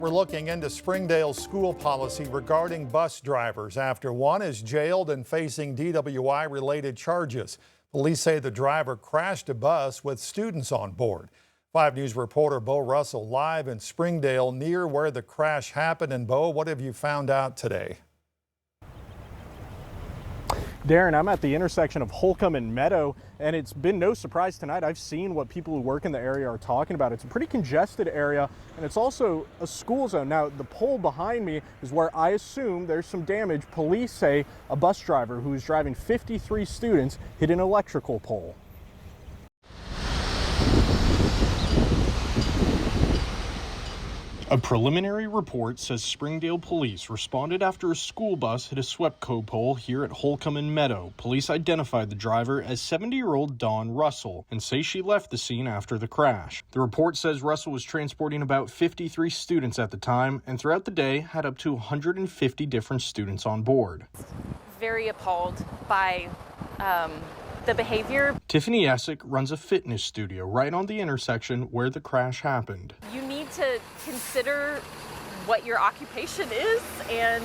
We're looking into Springdale's school policy regarding bus drivers after one is jailed and facing DWI-related charges. Police say the driver crashed a bus with students on board. 5 News reporter Bo Russell live in Springdale near where the crash happened. And Bo, what have you found out today? Darren, I'm at the intersection of Holcomb and Meadow, and it's been no surprise tonight. I've seen what people who work in the area are talking about. It's a pretty congested area, and it's also a school zone. Now, the pole behind me is where I assume there's some damage. Police say a bus driver who was driving 53 students hit an electrical pole. A preliminary report says Springdale police responded after a school bus hit a SWEPCO pole here at Holcomb and Meadow. Police identified the driver as 70-year-old Dawn Russell and say she left the scene after the crash. The report says Russell was transporting about 53 students at the time and throughout the day had up to 150 different students on board. Very appalled by the behavior. Tiffany Essick runs a fitness studio right on the intersection where the crash happened. You need to consider what your occupation is and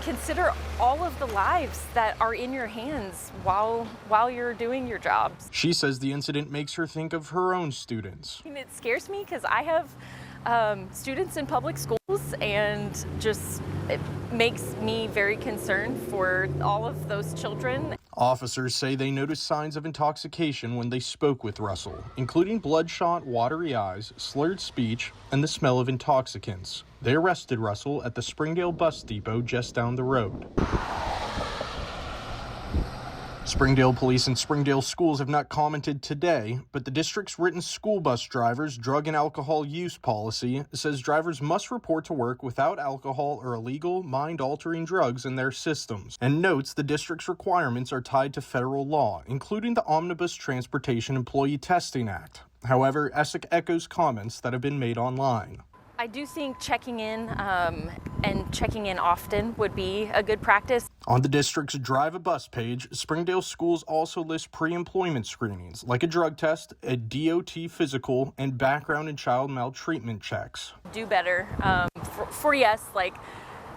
consider all of the lives that are in your hands while you're doing your jobs. She says the incident makes her think of her own students. It scares me because I have students in public schools, and just it makes me very concerned for all of those children. Officers say they noticed signs of intoxication when they spoke with Russell, including bloodshot, watery eyes, slurred speech, and the smell of intoxicants. They arrested Russell at the Springdale bus depot just down the road. Springdale police and Springdale schools have not commented today, but the district's written school bus drivers' drug and alcohol use policy says drivers must report to work without alcohol or illegal, mind-altering drugs in their systems, and notes the district's requirements are tied to federal law, including the Omnibus Transportation Employee Testing Act. However, Essick echoes comments that have been made online. I do think checking in and checking in often would be a good practice. On the district's Drive a Bus page, Springdale schools also list pre-employment screenings, like a drug test, a DOT physical, and background and child maltreatment checks. Do better for yes, like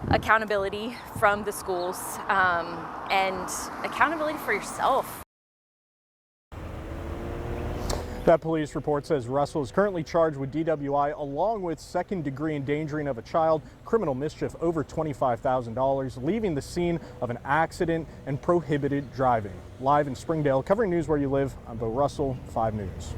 accountability from the schools and accountability for yourself. That police report says Russell is currently charged with DWI along with second-degree endangering of a child, criminal mischief over $25,000, leaving the scene of an accident, and prohibited driving. Live in Springdale, covering news where you live, I'm Bo Russell, 5 News.